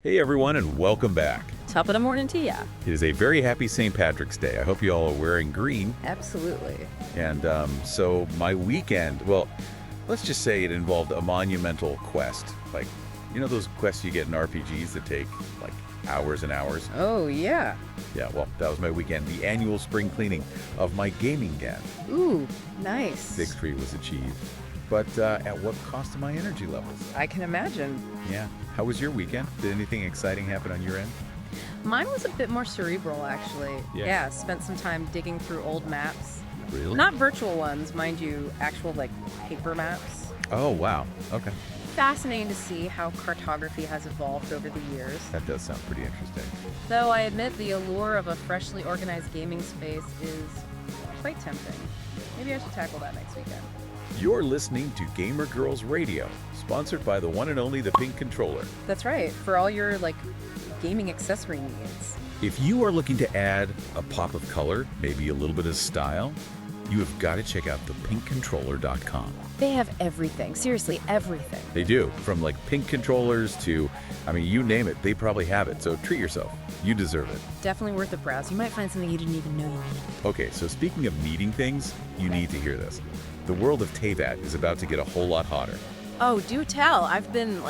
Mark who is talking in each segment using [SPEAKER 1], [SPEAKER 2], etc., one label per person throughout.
[SPEAKER 1] Hey everyone, and welcome back.
[SPEAKER 2] Top of the morning to ya.
[SPEAKER 1] It is a very happy St. Patrick's Day. I hope you all are wearing green.
[SPEAKER 2] Absolutely.
[SPEAKER 1] And so my weekend, well, let's just say it involved a monumental quest. Like, you know those quests you get in RPGs that take like hours and hours?
[SPEAKER 2] Oh, yeah.
[SPEAKER 1] Yeah, well, that was my weekend. The annual spring cleaning of my gaming den.
[SPEAKER 2] Ooh, nice.
[SPEAKER 1] Victory was achieved. But at what cost to my energy levels?
[SPEAKER 2] I can imagine.
[SPEAKER 1] Yeah. How was your weekend? Did anything exciting happen on your end?
[SPEAKER 2] Mine was a bit more cerebral, actually. Yeah, spent some time digging through old maps.
[SPEAKER 1] Really?
[SPEAKER 2] Not virtual ones, mind you, actual, paper maps.
[SPEAKER 1] Oh, wow. Okay.
[SPEAKER 2] Fascinating to see how cartography has evolved over the years.
[SPEAKER 1] That does sound pretty interesting.
[SPEAKER 2] Though I admit the allure of a freshly organized gaming space is quite tempting. Maybe I should tackle that next weekend.
[SPEAKER 1] You're listening to Gamer Girls Radio, sponsored by the one and only the Pink Controller.
[SPEAKER 2] That's right, for all your, gaming accessory needs.
[SPEAKER 1] If you are looking to add a pop of color, maybe a little bit of style, you have got to check out thepinkcontroller.com.
[SPEAKER 2] They have everything, seriously, everything.
[SPEAKER 1] They do, from pink controllers to, you name it, they probably have it. So treat yourself. You deserve it.
[SPEAKER 2] Definitely worth a browse. You might find something you didn't even know you needed.
[SPEAKER 1] Okay, so speaking of needing things, you need to hear this. The world of Teyvat is about to get a whole lot hotter.
[SPEAKER 2] Oh, do tell. I've been,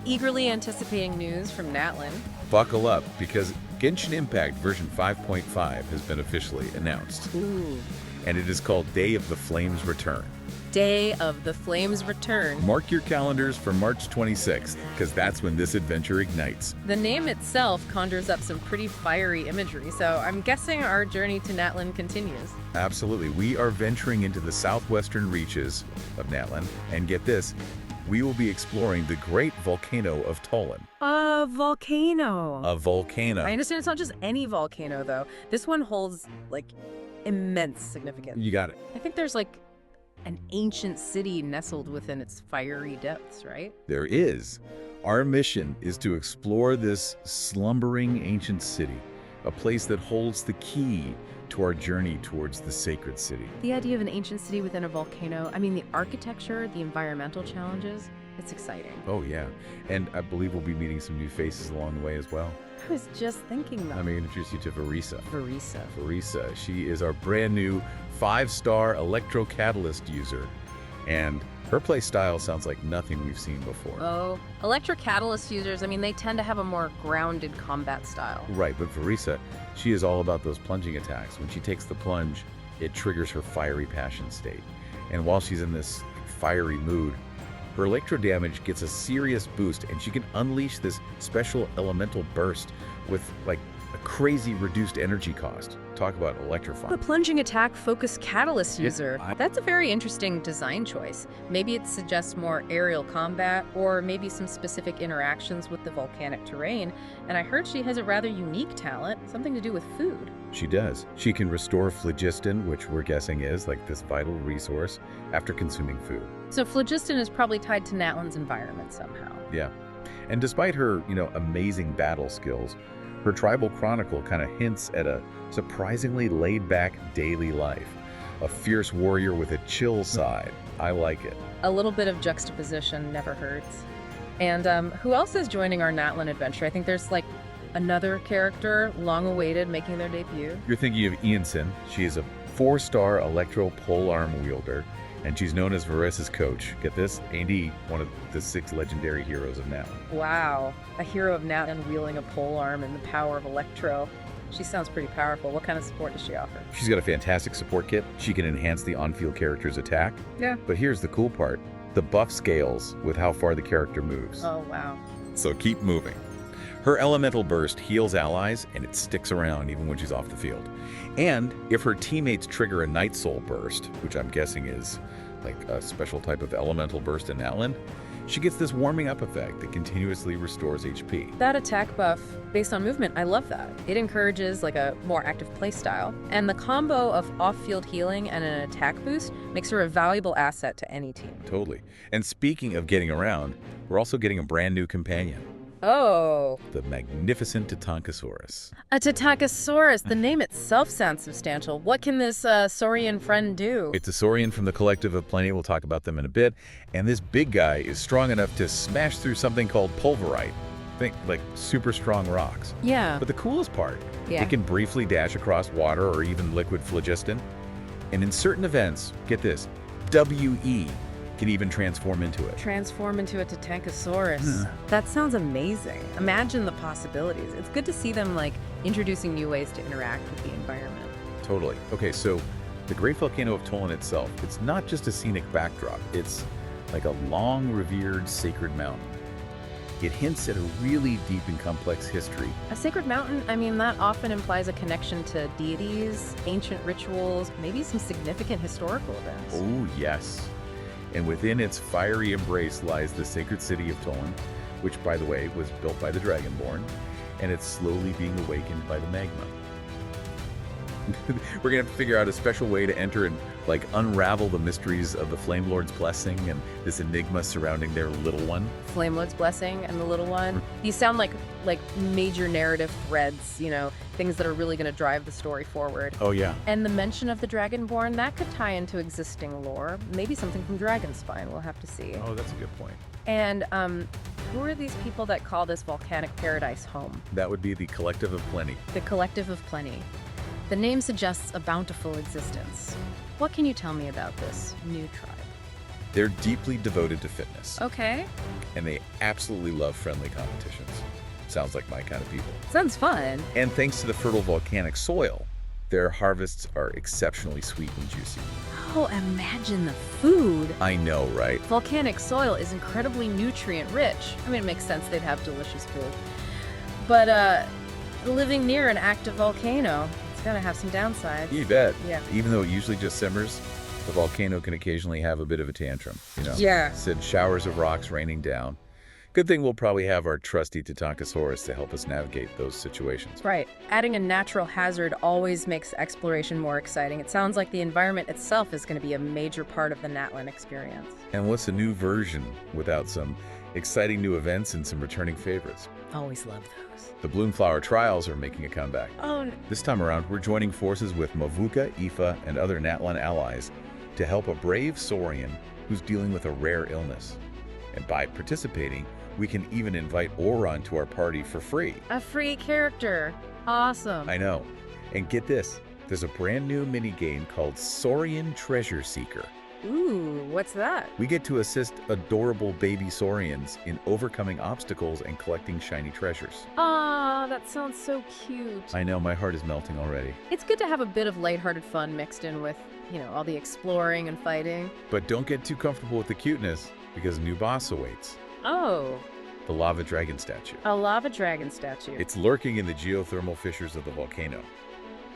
[SPEAKER 2] eagerly anticipating news from Natlan.
[SPEAKER 1] Buckle up, because Genshin Impact version 5.5 has been officially announced.
[SPEAKER 2] Ooh.
[SPEAKER 1] And it is called Day of the Flames Return.
[SPEAKER 2] Day of the Flames Return.
[SPEAKER 1] Mark your calendars for March 26th, because that's when this adventure ignites.
[SPEAKER 2] The name itself conjures up some pretty fiery imagery, so I'm guessing our journey to Natlan continues.
[SPEAKER 1] Absolutely. We are venturing into the southwestern reaches of Natlan, and get this, we will be exploring the great Volcano of Tollan.
[SPEAKER 2] A volcano.
[SPEAKER 1] A volcano.
[SPEAKER 2] I understand it's not just any volcano, though. This one holds, immense significance.
[SPEAKER 1] You got it.
[SPEAKER 2] I think there's, an ancient city nestled within its fiery depths, right?
[SPEAKER 1] There is. Our mission is to explore this slumbering ancient city, a place that holds the key to our journey towards the Sacred City.
[SPEAKER 2] The idea of an ancient city within a volcano, the architecture, the environmental challenges, it's exciting.
[SPEAKER 1] Oh, yeah. And I believe we'll be meeting some new faces along the way as well.
[SPEAKER 2] I was just thinking that.
[SPEAKER 1] Let me introduce you to Varesa.
[SPEAKER 2] Varesa.
[SPEAKER 1] She is our brand new 5-star Electro Catalyst user, and her play style sounds like nothing we've seen before.
[SPEAKER 2] Oh, Electro Catalyst users, they tend to have a more grounded combat style.
[SPEAKER 1] Right, but Varesa, she is all about those plunging attacks. When she takes the plunge, it triggers her fiery passion state. And while she's in this fiery mood, her electro damage gets a serious boost, and she can unleash this special elemental burst with a crazy reduced energy cost. Talk about electrifying.
[SPEAKER 2] The plunging attack focused catalyst user. That's a very interesting design choice. Maybe it suggests more aerial combat, or maybe some specific interactions with the volcanic terrain. And I heard she has a rather unique talent, something to do with food.
[SPEAKER 1] She does. She can restore phlogiston, which we're guessing is this vital resource, after consuming food.
[SPEAKER 2] So phlogiston is probably tied to Natlan's environment somehow.
[SPEAKER 1] Yeah. And despite her, amazing battle skills, her tribal chronicle kind of hints at a surprisingly laid-back daily life. A fierce warrior with a chill side. I like it.
[SPEAKER 2] A little bit of juxtaposition never hurts. And who else is joining our Natlan adventure? I think there's another character, long-awaited, making their debut.
[SPEAKER 1] You're thinking of Iansan. She is a 4-star Electro Polearm wielder, and she's known as Varesa's coach. Get this? Ain't he one of the 6 legendary heroes of Natlan?
[SPEAKER 2] Wow. A hero of Natlan wielding a polearm and the power of Electro. She sounds pretty powerful. What kind of support does she offer?
[SPEAKER 1] She's got a fantastic support kit. She can enhance the on-field character's attack.
[SPEAKER 2] Yeah.
[SPEAKER 1] But here's the cool part. The buff scales with how far the character moves.
[SPEAKER 2] Oh, wow.
[SPEAKER 1] So keep moving. Her elemental burst heals allies, and it sticks around even when she's off the field. And if her teammates trigger a Night Soul burst, which I'm guessing is a special type of elemental burst in Natlan, she gets this warming up effect that continuously restores HP.
[SPEAKER 2] That attack buff based on movement, I love that. It encourages a more active playstyle. And the combo of off-field healing and an attack boost makes her a valuable asset to any team.
[SPEAKER 1] Totally. And speaking of getting around, we're also getting a brand new companion.
[SPEAKER 2] Oh.
[SPEAKER 1] The magnificent Tatankasaurus.
[SPEAKER 2] A Tatankasaurus. The name itself sounds substantial. What can this Saurian friend do?
[SPEAKER 1] It's a Saurian from the Collective of Plenty. We'll talk about them in a bit. And this big guy is strong enough to smash through something called pulverite. Think like super strong rocks.
[SPEAKER 2] Yeah.
[SPEAKER 1] But the coolest part,
[SPEAKER 2] Yeah.
[SPEAKER 1] it can briefly dash across water or even liquid phlogiston. And in certain events, get this, WE can even transform into it.
[SPEAKER 2] Transform into a Tatankasaurus. That sounds amazing. Imagine the possibilities. It's good to see them like introducing new ways to interact with the environment.
[SPEAKER 1] Totally. Okay, so the Great Volcano of Tollan itself, it's not just a scenic backdrop. It's like a long revered sacred mountain. It hints at a really deep and complex history.
[SPEAKER 2] A sacred mountain, I mean, that often implies a connection to deities, ancient rituals, maybe some significant historical events.
[SPEAKER 1] Oh, yes. And within its fiery embrace lies the Sacred City of Tollan, which, by the way, was built by the Dragonborn, and it's slowly being awakened by the magma. We're gonna have to figure out a special way to enter and like unravel the mysteries of the Flame Lord's blessing and this enigma surrounding their little one.
[SPEAKER 2] Flame Lord's blessing and the little one. These sound like major narrative threads, you know, things that are really going to drive the story forward.
[SPEAKER 1] Oh yeah.
[SPEAKER 2] And the mention of the Dragonborn, that could tie into existing lore. Maybe something from Dragonspine, we'll have to see.
[SPEAKER 1] Oh, that's a good point.
[SPEAKER 2] And who are these people that call this volcanic paradise home?
[SPEAKER 1] That would be the Collective of Plenty.
[SPEAKER 2] The Collective of Plenty. The name suggests a bountiful existence. What can you tell me about this new tribe?
[SPEAKER 1] They're deeply devoted to fitness,
[SPEAKER 2] Okay.
[SPEAKER 1] and they absolutely love friendly competitions. Sounds like my kind of people.
[SPEAKER 2] Sounds fun.
[SPEAKER 1] And thanks to the fertile volcanic soil, their harvests are exceptionally sweet and juicy.
[SPEAKER 2] Oh, imagine the food.
[SPEAKER 1] I know, right?
[SPEAKER 2] Volcanic soil is incredibly nutrient rich. I mean, it makes sense they'd have delicious food. But living near an active volcano, it's gonna have some downsides.
[SPEAKER 1] You bet.
[SPEAKER 2] Yeah.
[SPEAKER 1] Even though it usually just simmers, the volcano can occasionally have a bit of a tantrum, you know?
[SPEAKER 2] Yeah.
[SPEAKER 1] Said showers of rocks raining down. Good thing we'll probably have our trusty Tatankasaurus to help us navigate those situations.
[SPEAKER 2] Right. Adding a natural hazard always makes exploration more exciting. It sounds like the environment itself is going to be a major part of the Natlan experience.
[SPEAKER 1] And what's a new version without some exciting new events and some returning favorites?
[SPEAKER 2] Always love those.
[SPEAKER 1] The Bloomflower Trials are making a comeback.
[SPEAKER 2] Oh,
[SPEAKER 1] This time around, we're joining forces with Mavuka, Aoife, and other Natlan allies to help a brave Saurian who's dealing with a rare illness. And by participating, we can even invite Oron to our party for free.
[SPEAKER 2] a free character. Awesome.
[SPEAKER 1] I know. And get this, there's a brand new mini-game called Saurian Treasure Seeker.
[SPEAKER 2] Ooh, what's that?
[SPEAKER 1] We get to assist adorable baby Saurians in overcoming obstacles and collecting shiny treasures.
[SPEAKER 2] Aw, that sounds so cute.
[SPEAKER 1] I know, my heart is melting already.
[SPEAKER 2] It's good to have a bit of lighthearted fun mixed in with, you know, all the exploring and fighting.
[SPEAKER 1] But don't get too comfortable with the cuteness, because a new boss awaits.
[SPEAKER 2] Oh,
[SPEAKER 1] The lava dragon statue.
[SPEAKER 2] a lava dragon statue.
[SPEAKER 1] It's lurking in the geothermal fissures of the volcano.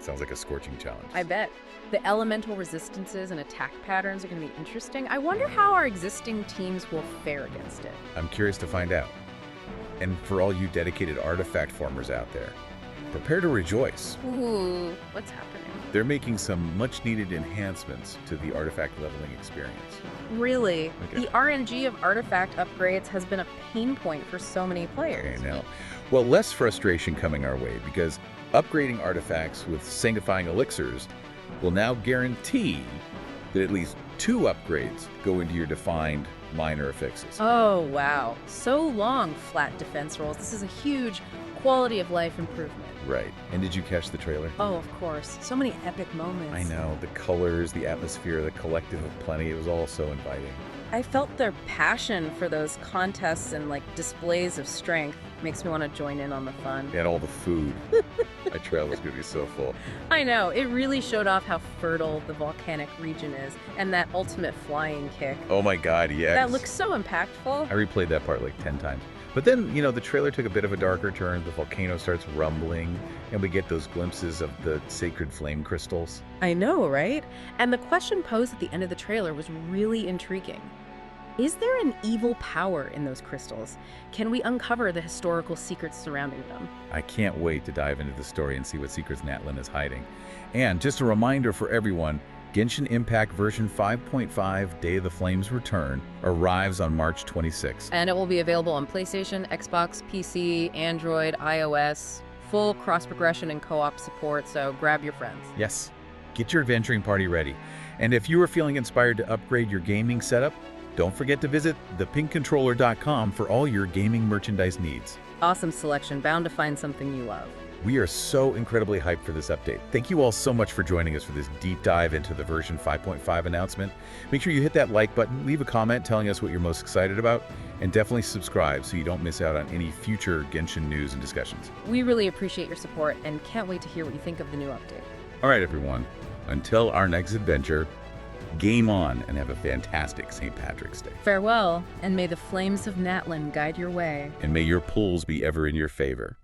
[SPEAKER 1] Sounds like a scorching challenge.
[SPEAKER 2] I bet. The elemental resistances and attack patterns are going to be interesting. I wonder how our existing teams will fare against it.
[SPEAKER 1] I'm curious to find out. And for all you dedicated artifact formers out there, prepare to rejoice.
[SPEAKER 2] Ooh, what's happening?
[SPEAKER 1] They're making some much-needed enhancements to the artifact leveling experience.
[SPEAKER 2] Really?
[SPEAKER 1] Okay.
[SPEAKER 2] The RNG of artifact upgrades has been a pain point for so many players.
[SPEAKER 1] Okay, now, well, less frustration coming our way because upgrading artifacts with sanctifying elixirs will now guarantee that at least 2 upgrades go into your defined minor affixes.
[SPEAKER 2] Oh, wow. So long, flat defense rolls. This is a huge quality of life improvement.
[SPEAKER 1] Right. And did you catch the trailer?
[SPEAKER 2] Oh, of course. So many epic moments.
[SPEAKER 1] I know. The colors, the atmosphere, the collective of plenty, it was all so inviting.
[SPEAKER 2] I felt their passion for those contests and like displays of strength. Makes me want to join in on the fun.
[SPEAKER 1] And all the food. My trail was going to be so full.
[SPEAKER 2] I know, it really showed off how fertile the volcanic region is and that ultimate flying kick.
[SPEAKER 1] Oh my God, yes.
[SPEAKER 2] That looks so impactful.
[SPEAKER 1] I replayed that part like 10 times. But then, the trailer took a bit of a darker turn. The volcano starts rumbling, and we get those glimpses of the sacred flame crystals.
[SPEAKER 2] I know, right? And the question posed at the end of the trailer was really intriguing. Is there an evil power in those crystals? Can we uncover the historical secrets surrounding them?
[SPEAKER 1] I can't wait to dive into the story and see what secrets Natlan is hiding. And just a reminder for everyone, Genshin Impact version 5.5 Day of the Flames Return arrives on March 26th.
[SPEAKER 2] And it will be available on PlayStation, Xbox, PC, Android, iOS, full cross-progression and co-op support, so grab your friends.
[SPEAKER 1] Yes, get your adventuring party ready. And if you are feeling inspired to upgrade your gaming setup, don't forget to visit thepinkcontroller.com for all your gaming merchandise needs.
[SPEAKER 2] Awesome selection, bound to find something you love.
[SPEAKER 1] We are so incredibly hyped for this update. Thank you all so much for joining us for this deep dive into the version 5.5 announcement. Make sure you hit that like button, leave a comment telling us what you're most excited about, and definitely subscribe so you don't miss out on any future Genshin news and discussions.
[SPEAKER 2] We really appreciate your support and can't wait to hear what you think of the new update.
[SPEAKER 1] All right, everyone. Until our next adventure, game on and have a fantastic St. Patrick's Day.
[SPEAKER 2] Farewell, and may the flames of Natlan guide your way.
[SPEAKER 1] And may your pulls be ever in your favor.